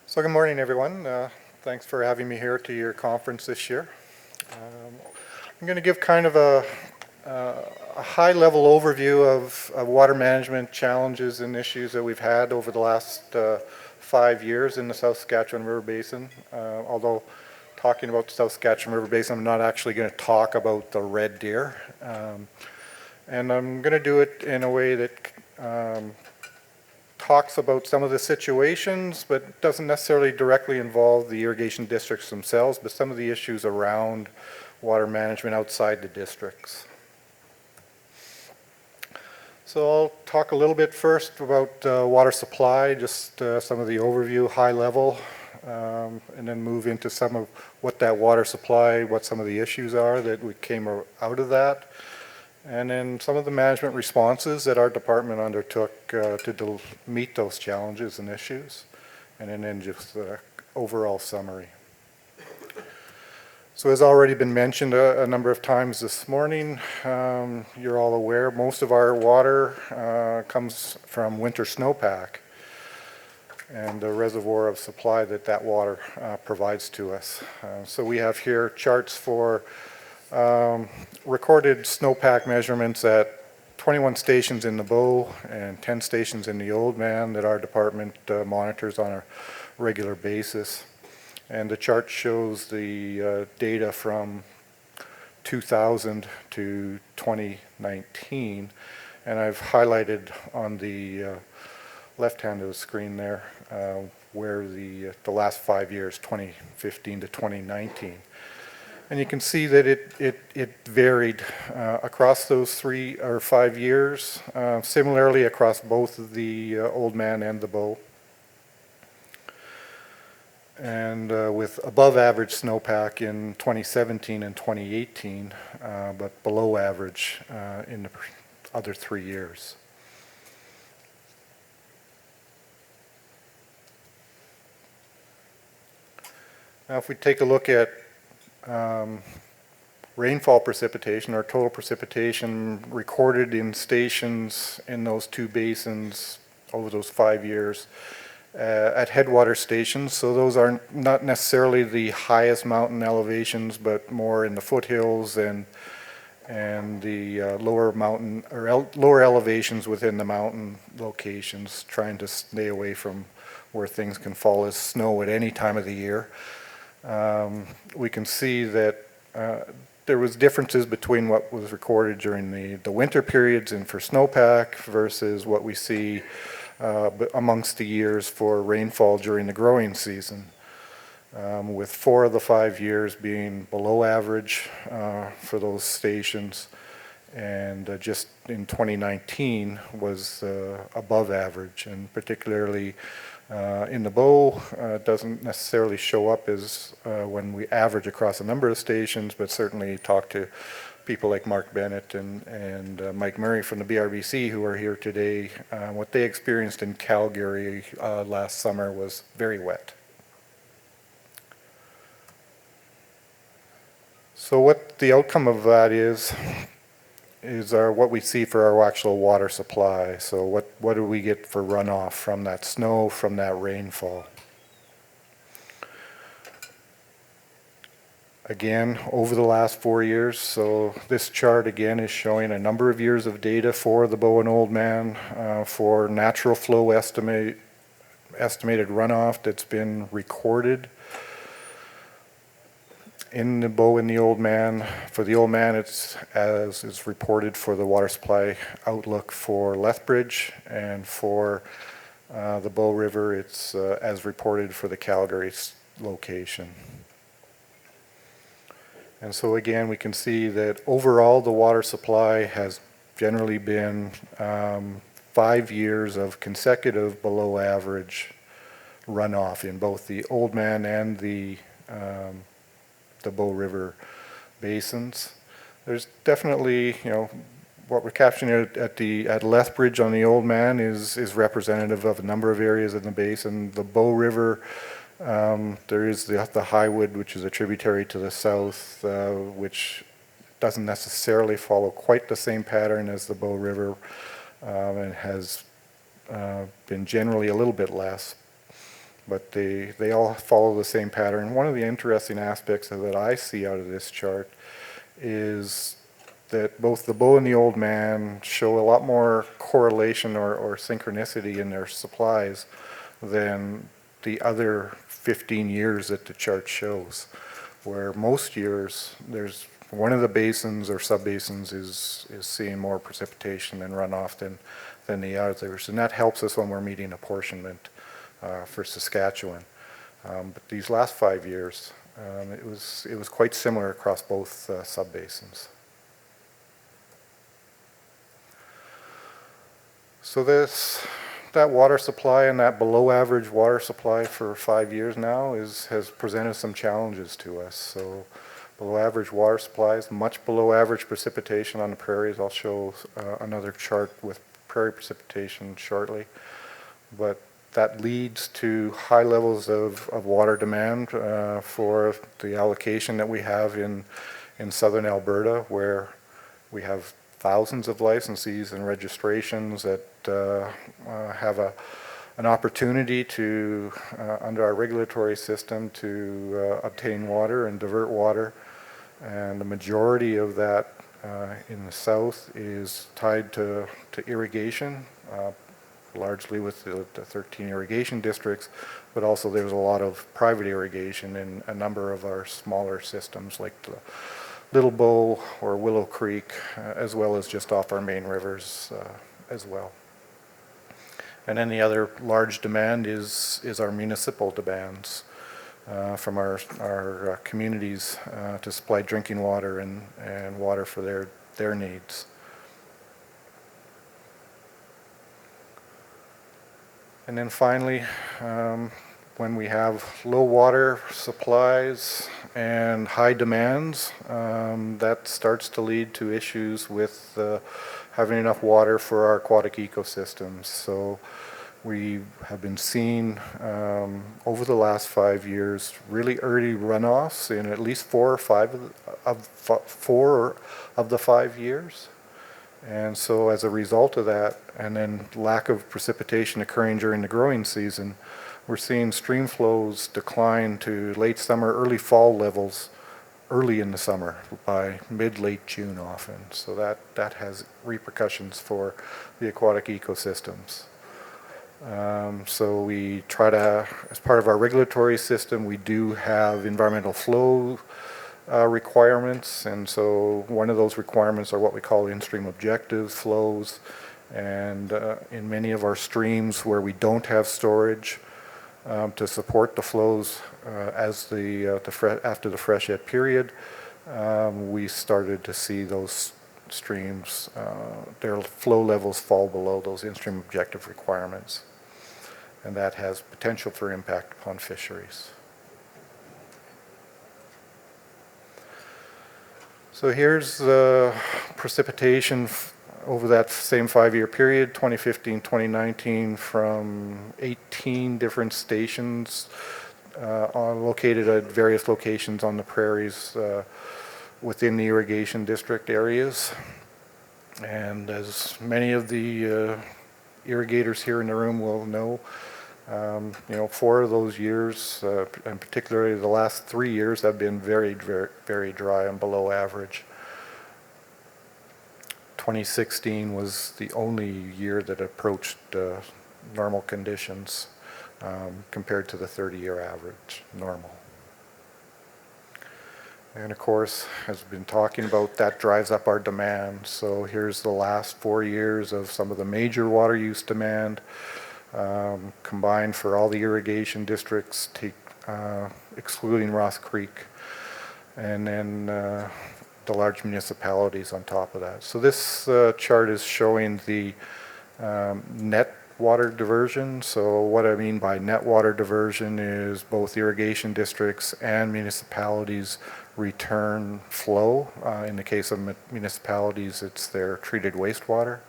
So good morning, everyone. Thanks for having me here to your conference this year. I'm going to give kind of a high-level overview of water management challenges and issues that we've had over the last 5 years in the South Saskatchewan River Basin. Although talking about the South Saskatchewan River Basin, I'm not actually going to talk about the red deer. And I'm going to do it in a way that talks about some of the situations, but doesn't necessarily directly involve the irrigation districts themselves, but some of the issues around water management outside the districts. So I'll talk a little bit first about water supply, just some of the overview, high level, and then move into some of what that water supply, what some of the issues are that we came out of that. And then some of the management responses that our department undertook to meet those challenges and issues, and then just the overall summary. So as already been mentioned a number of times this morning, you're all aware most of our water comes from winter snowpack and the reservoir of supply that water provides to us. So we have here charts for recorded snowpack measurements at 21 stations in the Bow and 10 stations in the Oldman that our department monitors on a regular basis. And the chart shows the data from 2000 to 2019. And I've highlighted on the left hand of the screen there where the last 5 years, 2015 to 2019. And you can see that it varied across those 3 or 5 years, similarly across both of the Oldman and the Bow. And with above average snowpack in 2017 and 2018, but below average in the other 3 years. Now if we take a look at rainfall precipitation, or total precipitation recorded in stations in those 2 basins over those 5 years at headwater stations. So those are not necessarily the highest mountain elevations, but more in the foothills and the lower mountain or lower elevations within the mountain locations, trying to stay away from where things can fall as snow at any time of the year. We can see that there was differences between what was recorded during the winter periods and for snowpack versus what we see amongst the years for rainfall during the growing season, with 4 of the 5 years being below average for those stations, and just in 2019 was above average, and particularly in the Bow, it doesn't necessarily show up as when we average across a number of stations, but certainly talk to people like Mark Bennett and Mike Murray from the BRBC who are here today. What they experienced in Calgary last summer was very wet. So what the outcome of that is what we see for our actual water supply. So what do we get for runoff from that snow, from that rainfall? Again, over the last 4 years, so this chart again is showing a number of years of data for the Bow and Oldman for natural flow estimated runoff that's been recorded in the Bow and the Oldman. For the Oldman, it's as is reported for the water supply outlook for Lethbridge, and for the Bow River, it's as reported for the Calgary location. And so again, we can see that overall the water supply has generally been 5 years of consecutive below average runoff in both the Oldman and the Bow River basins. There's definitely, what we're capturing at Lethbridge on the Oldman is representative of a number of areas in the basin. The Bow River, there is the Highwood, which is a tributary to the south, which doesn't necessarily follow quite the same pattern as the Bow River, and has been generally a little bit less. but they all follow the same pattern. One of the interesting aspects that I see out of this chart is that both the Bow and the Old Man show a lot more correlation or synchronicity in their supplies than the other 15 years that the chart shows, where most years there's one of the basins or subbasins is seeing more precipitation and runoff than the others, and that helps us when we're meeting apportionment for Saskatchewan. But these last 5 years, it was quite similar across both subbasins. So that water supply and that below average water supply for 5 years now has presented some challenges to us. So below average water supplies, much below average precipitation on the prairies. I'll show another chart with prairie precipitation shortly. But that leads to high levels of water demand for the allocation that we have in southern Alberta, where we have thousands of licensees and registrations that have an opportunity to, under our regulatory system, to obtain water and divert water. And the majority of that in the south is tied to irrigation, largely with the 13 irrigation districts, but also there's a lot of private irrigation in a number of our smaller systems like the Little Bow or Willow Creek, as well as just off our main rivers as well. And then the other large demand is our municipal demands from our communities to supply drinking water and water for their needs. And then finally, when we have low water supplies and high demands, that starts to lead to issues with having enough water for our aquatic ecosystems. So we have been seeing over the last 5 years really early runoffs in at least 4 or 5 of the 5 years. And so as a result of that, and then lack of precipitation occurring during the growing season, we're seeing stream flows decline to late summer, early fall levels early in the summer, by mid-late June often. So that has repercussions for the aquatic ecosystems. So we try to, as part of our regulatory system, we do have environmental flow requirements, and so one of those requirements are what we call in-stream objective flows, and in many of our streams where we don't have storage to support the flows after the freshet period, we started to see those streams, their flow levels fall below those in-stream objective requirements, and that has potential for impact upon fisheries. So here's the precipitation over that same 5-year period, 2015-2019, from 18 different stations located at various locations on the prairies within the irrigation district areas. And as many of the irrigators here in the room will know, 4 of those years, and particularly the last 3 years, have been very, very, very dry and below average. 2016 was the only year that approached normal conditions compared to the 30-year average normal. And of course, as we've been talking about, that drives up our demand. So here's the last 4 years of some of the major water use demand combined for all the irrigation districts, excluding Ross Creek, and then the large municipalities on top of that. So this chart is showing the net water diversion. So what I mean by net water diversion is both irrigation districts and municipalities return flow. In the case of municipalities, it's their treated wastewater.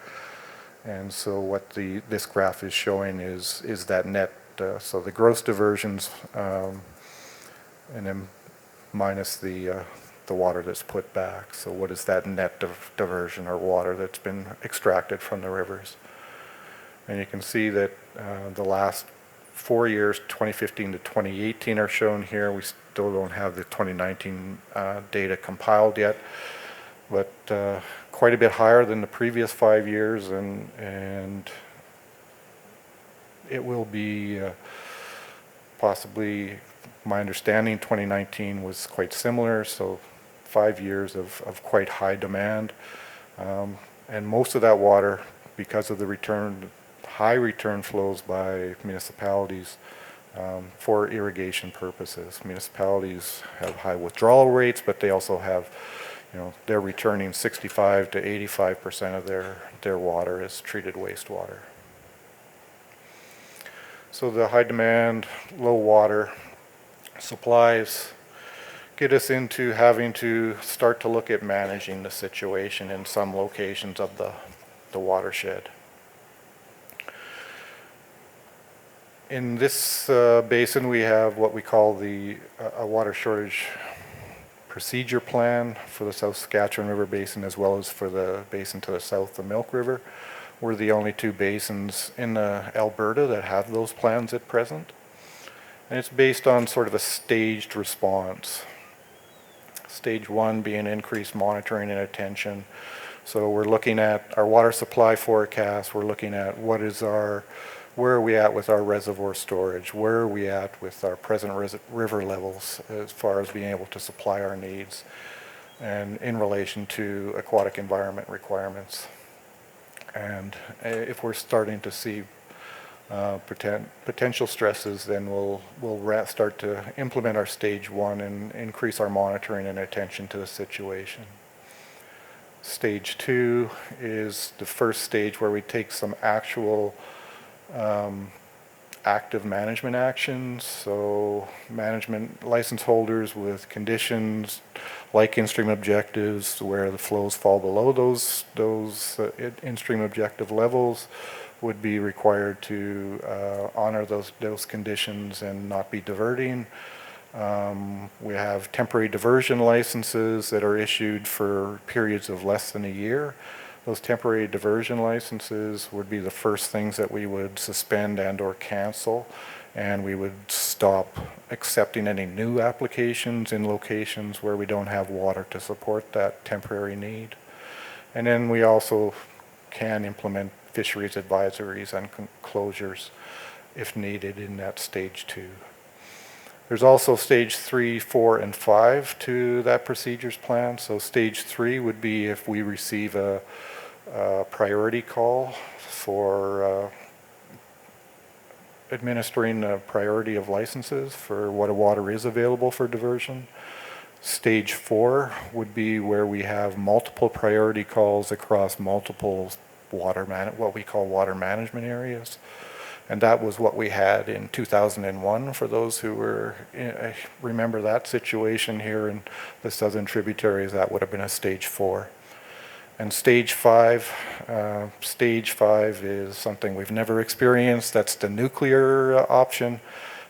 And so what this graph is showing is that net, so the gross diversions, and then minus the water that's put back. So what is that net diversion or water that's been extracted from the rivers? And you can see that the last 4 years, 2015 to 2018 are shown here. We still don't have the 2019 data compiled yet, but quite a bit higher than the previous 5 years, and it will be possibly, my understanding, 2019 was quite similar, so 5 years of quite high demand. And most of that water, because of the high return flows by municipalities for irrigation purposes. Municipalities have high withdrawal rates, but they also have, they're returning 65 to 85% of their water as treated wastewater. So the high demand, low water supplies get us into having to start to look at managing the situation in some locations of the watershed. In this basin, we have what we call a water shortage procedure plan for the South Saskatchewan River Basin, as well as for the basin to the south, the Milk River. We're the only two basins in Alberta that have those plans at present. And it's based on sort of a staged response. Stage 1 being increased monitoring and attention. So we're looking at our water supply forecast. We're looking at where are we at with our reservoir storage? Where are we at with our present river levels as far as being able to supply our needs and in relation to aquatic environment requirements? And if we're starting to see potential stresses, then we'll start to implement our stage 1 and increase our monitoring and attention to the situation. Stage 2 is the first stage where we take some actual active management actions. So management license holders with conditions like in-stream objectives where the flows fall below those in-stream objective levels would be required to honor those conditions and not be diverting. We have temporary diversion licenses that are issued for periods of less than a year. Those temporary diversion licenses would be the first things that we would suspend and or cancel, and we would stop accepting any new applications in locations where we don't have water to support that temporary need. And then we also can implement fisheries advisories and closures if needed in that stage 2. There's also stage 3, 4, and 5 to that procedures plan. So stage 3 would be if we receive a priority call for administering a priority of licenses for what water is available for diversion. Stage 4 would be where we have multiple priority calls across multiple what we call water management areas. And that was what we had in 2001 for those who remember that situation here in the southern tributaries. That would have been a stage 4. And stage 5 is something we've never experienced. That's the nuclear option,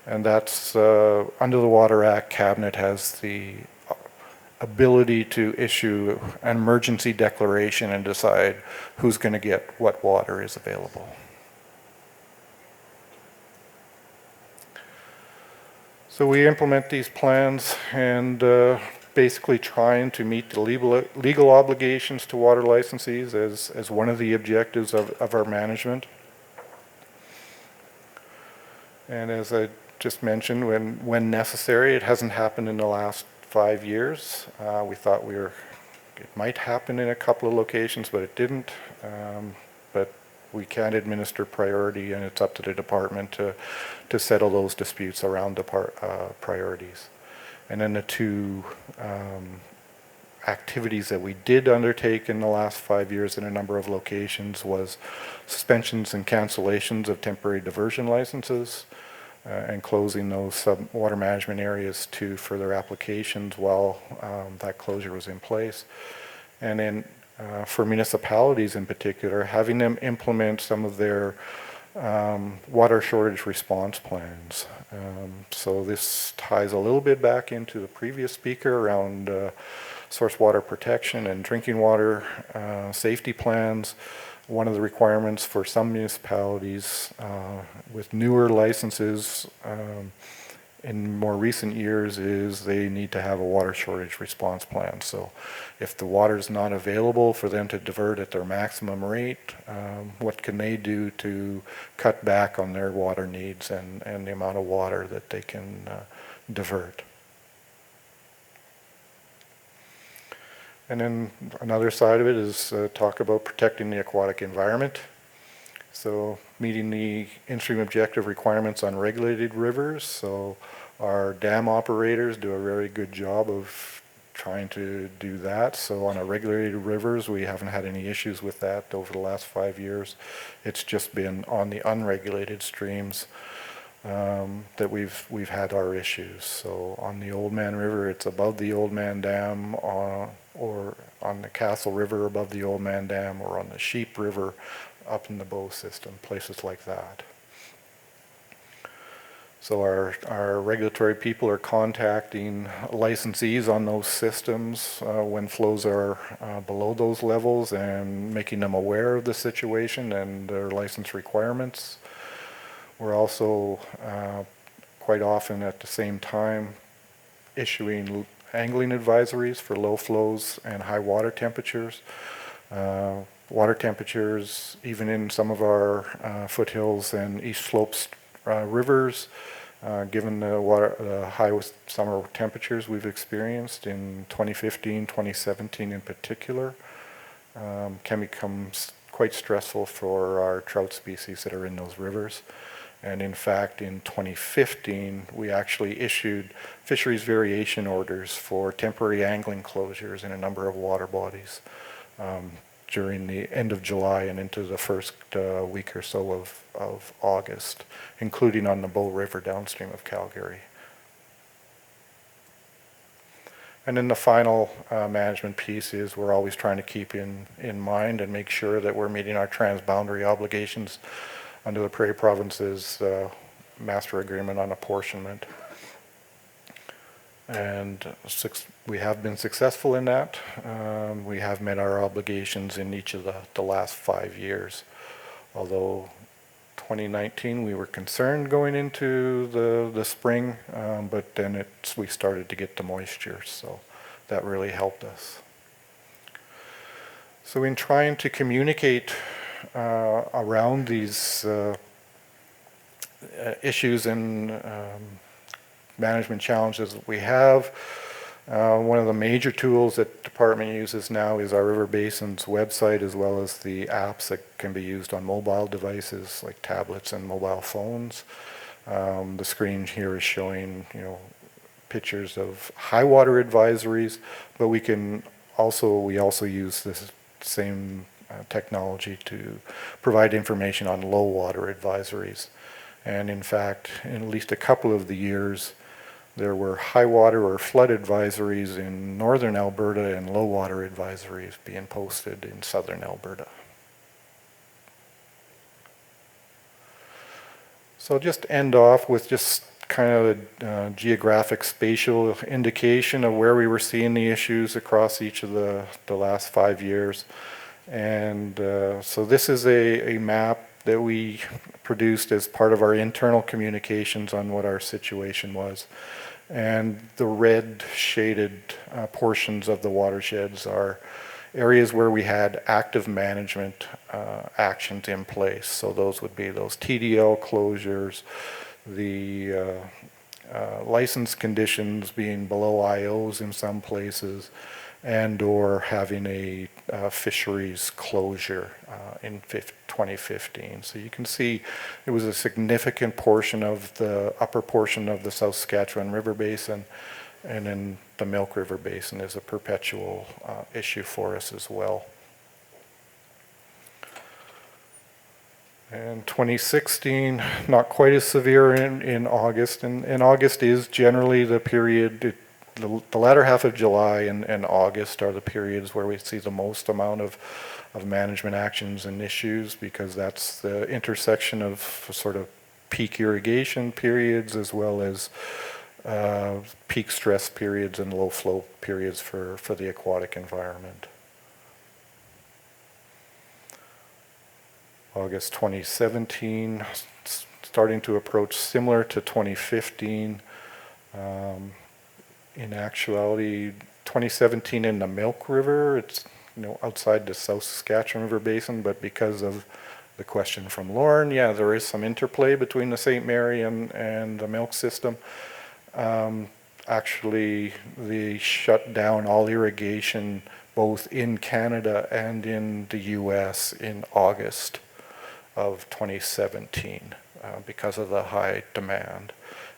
and that's under the Water Act. Cabinet has the ability to issue an emergency declaration and decide who's going to get what water is available. So we implement these plans and basically trying to meet the legal obligations to water licensees as one of the objectives of our management. And as I just mentioned, when necessary, it hasn't happened in the last 5 years. We thought it might happen in a couple of locations, but it didn't. But we can administer priority, and it's up to the department to settle those disputes around the priorities. And then the two activities that we did undertake in the last 5 years in a number of locations was suspensions and cancellations of temporary diversion licenses and closing those water management areas to further applications while that closure was in place. And then for municipalities in particular, having them implement some of their water shortage response plans. So this ties a little bit back into the previous speaker around source water protection and drinking water safety plans. one of the requirements for some municipalities with newer licenses in more recent years is they need to have a water shortage response plan. So if the water is not available for them to divert at their maximum rate, what can they do to cut back on their water needs and the amount of water that they can divert? And then another side of it is talk about protecting the aquatic environment. So meeting the in-stream objective requirements on regulated rivers. So our dam operators do a very good job of trying to do that. So on our regulated rivers, we haven't had any issues with that over the last 5 years. It's just been on the unregulated streams that we've had our issues. So on the Old Man River, it's above the Old Man Dam, or on the Castle River above the Old Man Dam, or on the Sheep River up in the Bow system, places like that. So our regulatory people are contacting licensees on those systems when flows are below those levels and making them aware of the situation and their license requirements. We're also quite often at the same time issuing angling advisories for low flows and high water temperatures. Water temperatures, even in some of our foothills and east slopes rivers, given the high summer temperatures we've experienced in 2015, 2017 in particular, can become quite stressful for our trout species that are in those rivers. And in fact, in 2015, we actually issued fisheries variation orders for temporary angling closures in a number of water bodies during the end of July and into the first week or so of August, including on the Bow River downstream of Calgary. And then the final management piece is we're always trying to keep in mind and make sure that we're meeting our transboundary obligations under the Prairie Province's master agreement on apportionment. And we have been successful in that. We have met our obligations in each of the last 5 years. Although 2019 we were concerned going into the spring, but then we started to get the moisture, so that really helped us. So in trying to communicate around these issues and management challenges that we have, one of the major tools that the department uses now is our River Basin's website, as well as the apps that can be used on mobile devices like tablets and mobile phones. The screen here is showing, pictures of high water advisories, but we also use this same technology to provide information on low water advisories. And in fact, in at least a couple of the years, there were high water or flood advisories in northern Alberta and low water advisories being posted in southern Alberta. So I'll just end off with just kind of a geographic spatial indication of where we were seeing the issues across each of the last 5 years. And so this is a map that we produced as part of our internal communications on what our situation was. And the red shaded portions of the watersheds are areas where we had active management actions in place. So those would be those TDL closures, the license conditions being below IOs in some places, and or having a fisheries closure in 2015. So you can see it was a significant portion of the upper portion of the South Saskatchewan River Basin, and then the Milk River Basin is a perpetual issue for us as well. And 2016, not quite as severe in August, and August is generally the period, the latter half of July and August are the periods where we see the most amount of management actions and issues, because that's the intersection of sort of peak irrigation periods as well as peak stress periods and low flow periods for the aquatic environment. August 2017, starting to approach similar to 2015. In actuality, 2017 in the Milk River, it's outside the South Saskatchewan River Basin, but because of the question from Lauren, yeah, there is some interplay between the St. Mary and the Milk system. Actually, they shut down all irrigation both in Canada and in the US in August of 2017 because of the high demand,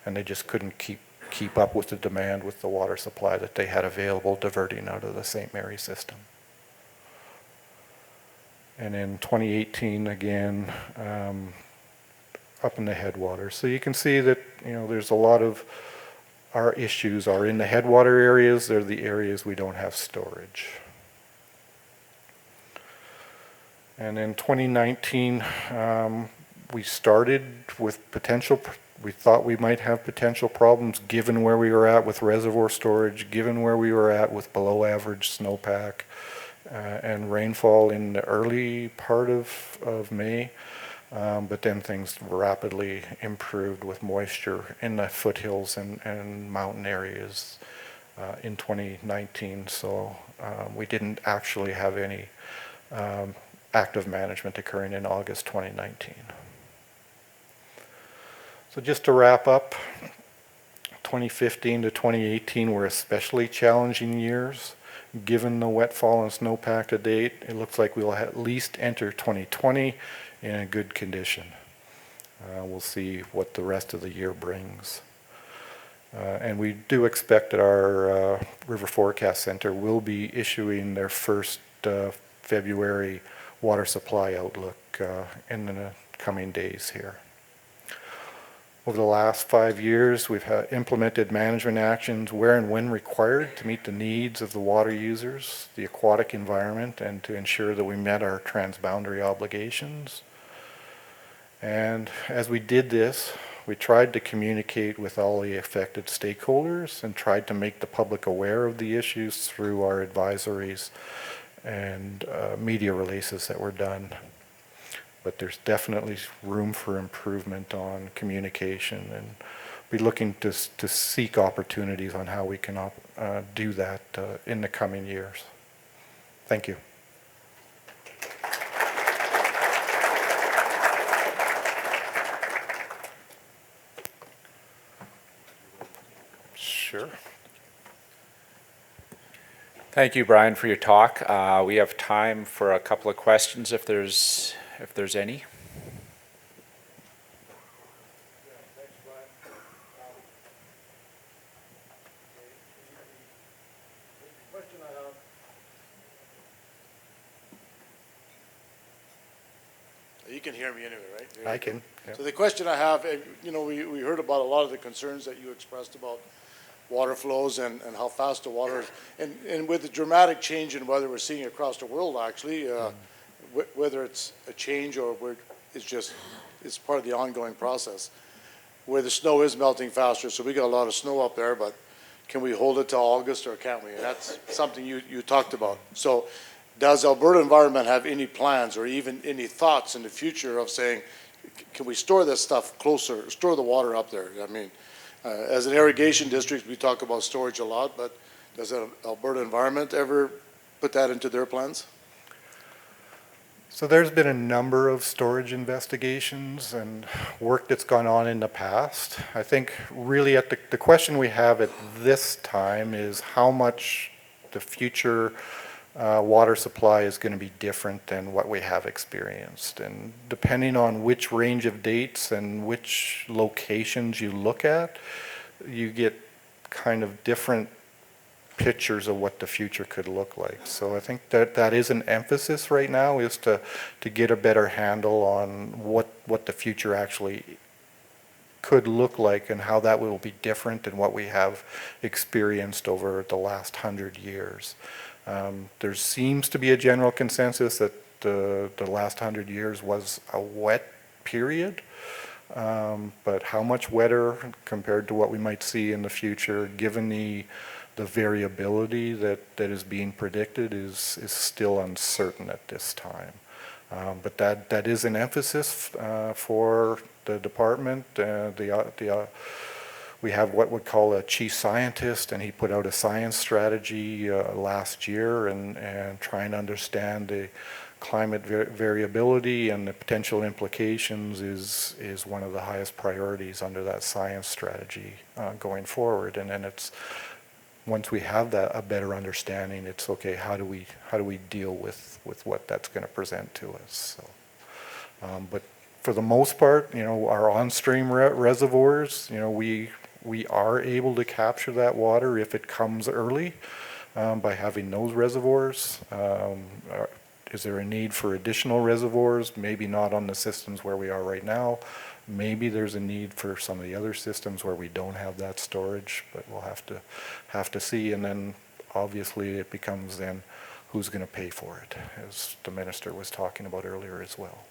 and they just couldn't keep up with the demand with the water supply that they had available diverting out of the St. Mary system. And in 2018 again, up in the headwaters. So you can see that there's a lot of our issues are in the headwater areas. They're the areas we don't have storage. And in 2019, we started with we thought we might have potential problems given where we were at with reservoir storage, given where we were at with below average snowpack and rainfall in the early part of May. But then things rapidly improved with moisture in the foothills and mountain areas in 2019. So we didn't actually have any active management occurring in August 2019. So just to wrap up, 2015 to 2018 were especially challenging years. Given the wet fall and snowpack to date, it looks like we'll at least enter 2020 in a good condition. We'll see what the rest of the year brings. And we do expect that our River Forecast Center will be issuing their first February water supply outlook in the coming days here. Over the last 5 years, we've implemented management actions where and when required to meet the needs of the water users, the aquatic environment, and to ensure that we met our transboundary obligations. And as we did this, we tried to communicate with all the affected stakeholders and tried to make the public aware of the issues through our advisories and media releases that were done. But there's definitely room for improvement on communication, and be looking to seek opportunities on how we can do that in the coming years. Thank you. Sure. Thank you, Brian, for your talk. We have time for a couple of questions if there's any. You can hear me anyway, right? I can. Yeah. So the question I have, we heard about a lot of the concerns that you expressed about water flows and how fast the water is. And with the dramatic change in weather we're seeing across the world, actually, whether it's a change or it's part of the ongoing process, where the snow is melting faster. So we got a lot of snow up there, but can we hold it to August or can't we? And that's something you talked about. So does Alberta Environment have any plans or even any thoughts in the future of saying, can we store this stuff closer, store the water up there? I mean, as an irrigation district, we talk about storage a lot, but does Alberta Environment ever put that into their plans? So there's been a number of storage investigations and work that's gone on in the past. I think really at the question we have at this time is how much the future water supply is going to be different than what we have experienced. And depending on which range of dates and which locations you look at, you get kind of different pictures of what the future could look like. So I think that is an emphasis right now, is to get a better handle on what the future actually could look like and how that will be different than what we have experienced over the last 100 years. There seems to be a general consensus that the last 100 years was a wet period, but how much wetter compared to what we might see in the future, given the variability that is being predicted, is still uncertain at this time. But that is an emphasis for the department. We have what we call a chief scientist, and he put out a science strategy last year and trying to understand the climate variability and the potential implications is one of the highest priorities under that science strategy going forward. And then it's, once we have that, a better understanding, it's okay, how do we deal with what that's going to present to us? So, but for the most part, our on-stream reservoirs, we are able to capture that water if it comes early by having those reservoirs. Is there a need for additional reservoirs? Maybe not on the systems where we are right now. Maybe there's a need for some of the other systems where we don't have that storage, but we'll have to see. And then obviously it becomes then who's going to pay for it, as the minister was talking about earlier as well.